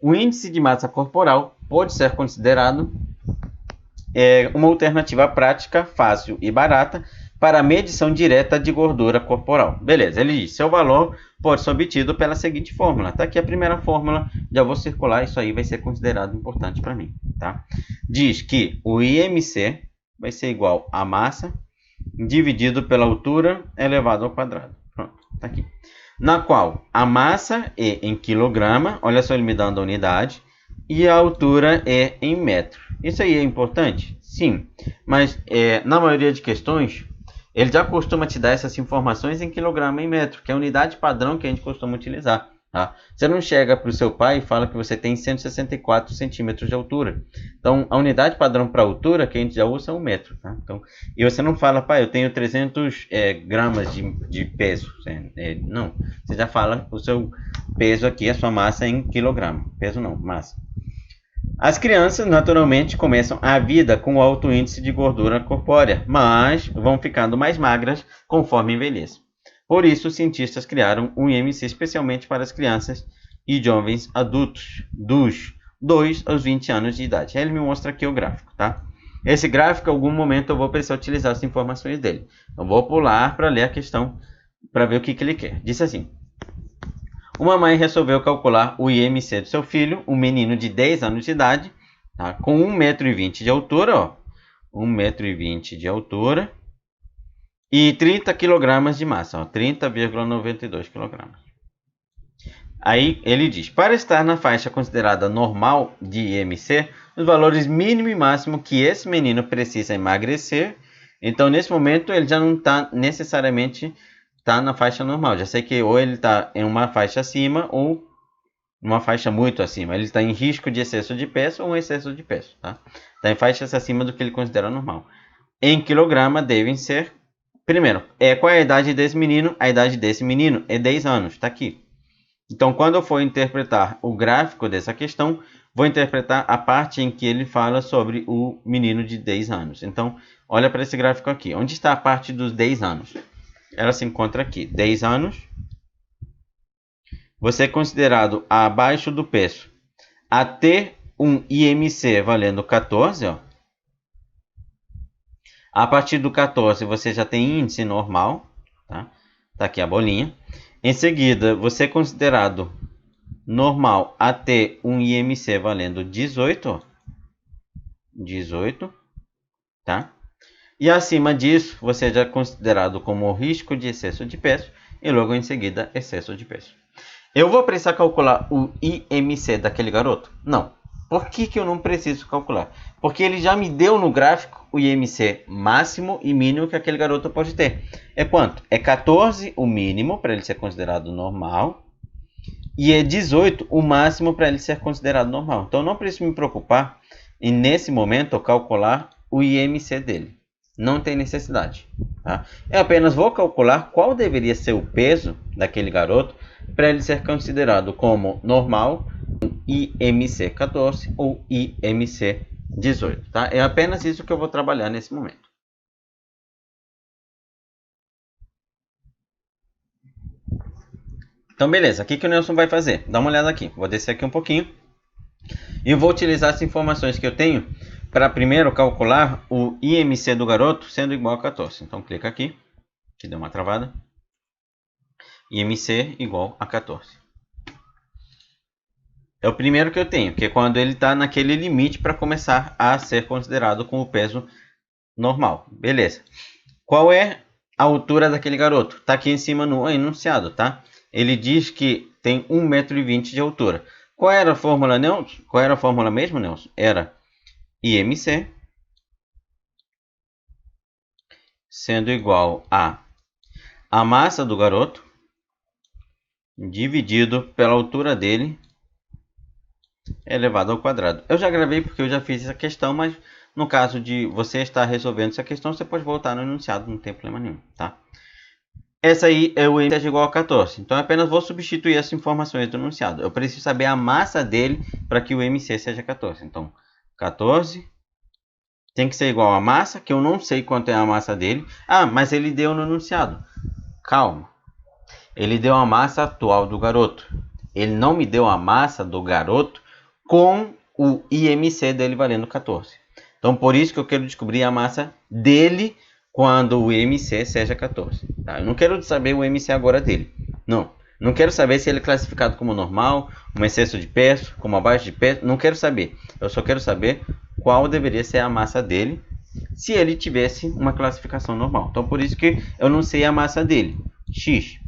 O índice de massa corporal pode ser considerado uma alternativa prática, fácil e barata para a medição direta de gordura corporal. Beleza, ele diz, seu valor pode ser obtido pela seguinte fórmula. Está aqui a primeira fórmula, já vou circular, isso aí vai ser considerado importante para mim. Tá? Diz que o IMC vai ser igual a massa dividido pela altura elevado ao quadrado. Pronto, está aqui. Na qual a massa é em quilograma, olha só ele me dando a unidade, e a altura é em metro. Isso aí é importante? Sim, mas na maioria de questões, ele já costuma te dar essas informações em quilograma e em metro, que é a unidade padrão que a gente costuma utilizar. Tá? Você não chega para o seu pai e fala que você tem 164 centímetros de altura. Então, a unidade padrão para altura que a gente já usa é um metro. Tá? Então, e você não fala, pai, eu tenho 300 gramas de peso. Não, você já fala o seu peso aqui, a sua massa em quilograma. Peso não, massa. As crianças, naturalmente, começam a vida com alto índice de gordura corpórea, mas vão ficando mais magras conforme envelhecem. Por isso, os cientistas criaram um IMC especialmente para as crianças e jovens adultos, dos 2 aos 20 anos de idade. Aí ele me mostra aqui o gráfico, tá? Esse gráfico, em algum momento, eu vou precisar utilizar as informações dele. Eu vou pular para ler a questão, para ver o que ele quer. Disse assim. Uma mãe resolveu calcular o IMC do seu filho, um menino de 10 anos de idade, tá? Com 1,20 m de altura, ó, 1,20 m de altura e 30 kg de massa, 30,92 kg. Aí ele diz, para estar na faixa considerada normal de IMC, os valores mínimo e máximo que esse menino precisa emagrecer, então nesse momento ele já não está necessariamente na faixa normal. Já sei que ou ele está em uma faixa acima ou uma faixa muito acima. Ele está em risco de excesso de peso ou um excesso de peso. Tá? Está em faixas acima do que ele considera normal. Em quilograma devem ser... Primeiro, qual é a idade desse menino? A idade desse menino é 10 anos. Está aqui. Então, quando eu for interpretar o gráfico dessa questão, vou interpretar a parte em que ele fala sobre o menino de 10 anos. Então, olha para esse gráfico aqui. Onde está a parte dos 10 anos? Ela se encontra aqui, 10 anos, você é considerado abaixo do peso, até um IMC valendo 14, ó. A partir do 14 você já tem índice normal, tá? Tá aqui a bolinha. Em seguida, você é considerado normal até um IMC valendo 18, ó. 18, tá? E acima disso, você já é considerado como risco de excesso de peso e logo em seguida excesso de peso. Eu vou precisar calcular o IMC daquele garoto? Não. Por que eu não preciso calcular? Porque ele já me deu no gráfico o IMC máximo e mínimo que aquele garoto pode ter. É quanto? É 14 o mínimo para ele ser considerado normal e é 18 o máximo para ele ser considerado normal. Então eu não preciso me preocupar em nesse momento calcular o IMC dele. Não tem necessidade. Tá? Eu apenas vou calcular qual deveria ser o peso daquele garoto para ele ser considerado como normal, IMC 14 ou IMC 18. Tá? É apenas isso que eu vou trabalhar nesse momento. Então, beleza. O que o Nelson vai fazer? Dá uma olhada aqui. Vou descer aqui um pouquinho. E vou utilizar as informações que eu tenho para primeiro calcular o IMC do garoto sendo igual a 14. Então clica aqui, que deu uma travada. IMC igual a 14. É o primeiro que eu tenho, que é quando ele está naquele limite para começar a ser considerado com o peso normal. Beleza. Qual é a altura daquele garoto? Está aqui em cima no enunciado, tá? Ele diz que tem 1,20 m de altura. Qual era a fórmula, Nelson? Qual era a fórmula mesmo, Nelson? Era IMC sendo igual a massa do garoto dividido pela altura dele elevado ao quadrado. Eu já gravei porque eu já fiz essa questão, mas no caso de você estar resolvendo essa questão, você pode voltar no enunciado, não tem problema nenhum, tá? Essa aí é o IMC igual a 14. Então eu apenas vou substituir as informações do enunciado. Eu preciso saber a massa dele para que o IMC seja 14. Então 14 tem que ser igual a massa, que eu não sei quanto é a massa dele. Ah, mas ele deu no enunciado. Calma. Ele deu a massa atual do garoto. Ele não me deu a massa do garoto com o IMC dele valendo 14. Então, por isso que eu quero descobrir a massa dele quando o IMC seja 14. Tá? Eu não quero saber o IMC agora dele. Não quero saber se ele é classificado como normal, como excesso de peso, como abaixo de peso. Não quero saber. Eu só quero saber qual deveria ser a massa dele se ele tivesse uma classificação normal. Então, por isso que eu não sei a massa dele, X.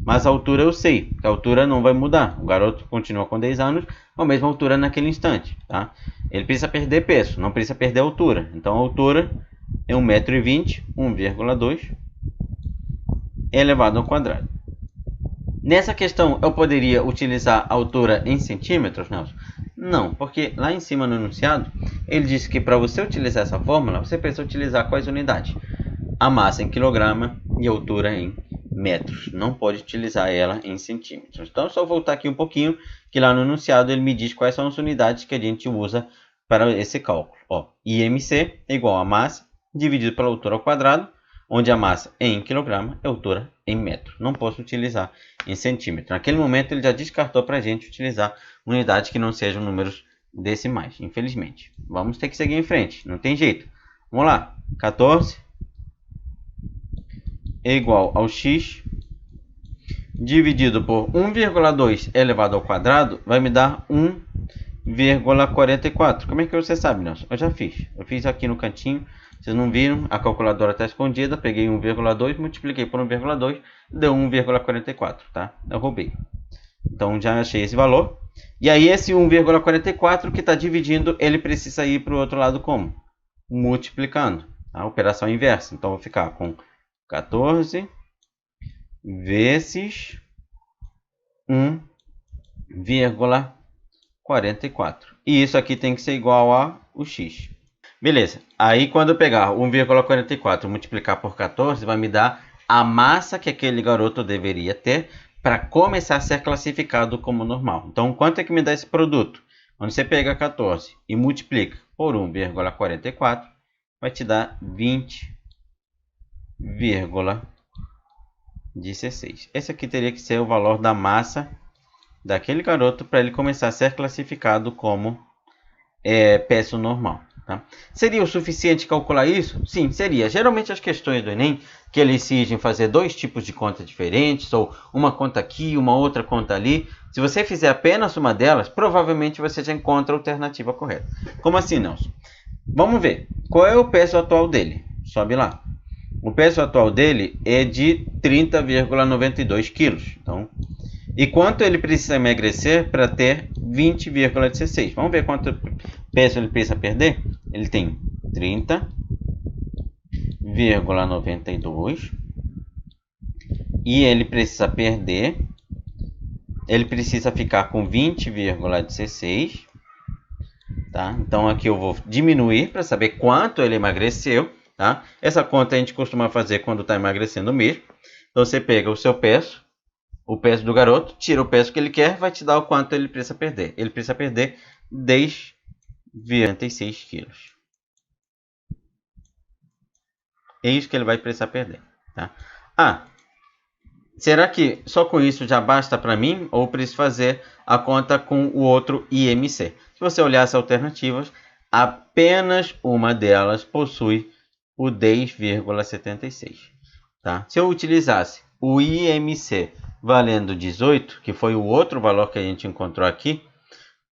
Mas a altura eu sei, que a altura não vai mudar. O garoto continua com 10 anos, com a mesma altura naquele instante. Tá? Ele precisa perder peso, não precisa perder altura. Então, a altura é 1,20 m, 1,2 elevado ao quadrado. Nessa questão, eu poderia utilizar a altura em centímetros, Nelson? Não, porque lá em cima no enunciado, ele disse que para você utilizar essa fórmula, você precisa utilizar quais unidades? A massa em quilograma e a altura em metros. Não pode utilizar ela em centímetros. Então, é só voltar aqui um pouquinho, que lá no enunciado ele me diz quais são as unidades que a gente usa para esse cálculo. Ó, IMC é igual a massa dividido pela altura ao quadrado, onde a massa é em quilograma e a altura em metro. Não posso utilizar em centímetro. Naquele momento ele já descartou para a gente utilizar unidades que não sejam números decimais, infelizmente. Vamos ter que seguir em frente, não tem jeito. Vamos lá, 14 é igual ao x dividido por 1,2 elevado ao quadrado vai me dar 1,44. Como é que você sabe, Nelson? Eu já fiz. Eu fiz aqui no cantinho. Vocês não viram? A calculadora está escondida. Peguei 1,2, multipliquei por 1,2, deu 1,44, tá? Eu roubei. Então, já achei esse valor. E aí, esse 1,44 que está dividindo, ele precisa ir para o outro lado como? Multiplicando. A operação inversa. Então, vou ficar com 14 vezes 1,44. E isso aqui tem que ser igual a o x. Beleza. Aí, quando eu pegar 1,44 e multiplicar por 14, vai me dar a massa que aquele garoto deveria ter para começar a ser classificado como normal. Então, quanto é que me dá esse produto? Quando você pega 14 e multiplica por 1,44, vai te dar 20,16. Esse aqui teria que ser o valor da massa daquele garoto para ele começar a ser classificado como peso normal. Tá? Seria o suficiente calcular isso? Sim, seria. Geralmente as questões do Enem, que eles exigem fazer dois tipos de conta diferentes, ou uma conta aqui, uma outra conta ali, se você fizer apenas uma delas, provavelmente você já encontra a alternativa correta. Como assim, Nelson? Vamos ver. Qual é o peso atual dele? Sobe lá. O peso atual dele é de 30,92 kg. Então, e quanto ele precisa emagrecer para ter 20,16? Vamos ver quanto peso ele precisa perder? Ele tem 30,92 e ele precisa perder, ele precisa ficar com 20,16, tá? Então aqui eu vou diminuir para saber quanto ele emagreceu, tá? Essa conta a gente costuma fazer quando está emagrecendo mesmo. Então você pega o seu peso, o peso do garoto, tira o peso que ele quer, vai te dar o quanto ele precisa perder. Ele precisa perder 10,46 quilos. É isso que ele vai precisar perder. Tá? Será que só com isso já basta para mim? Ou preciso fazer a conta com o outro IMC? Se você olhar as alternativas, apenas uma delas possui o 10,76. Tá? Se eu utilizasse o IMC valendo 18, que foi o outro valor que a gente encontrou aqui,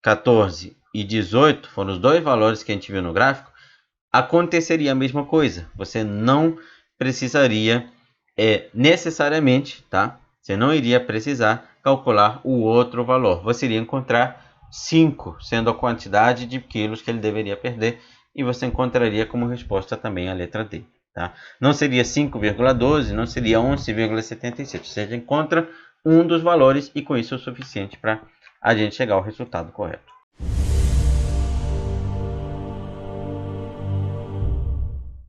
14 e 18 foram os dois valores que a gente viu no gráfico, aconteceria a mesma coisa. Você não precisaria necessariamente, tá? Você não iria precisar calcular o outro valor. Você iria encontrar 5, sendo a quantidade de quilos que ele deveria perder, e você encontraria como resposta também a letra D. Tá? Não seria 5,12, não seria 11,77. Você encontra um dos valores e com isso é o suficiente para a gente chegar ao resultado correto.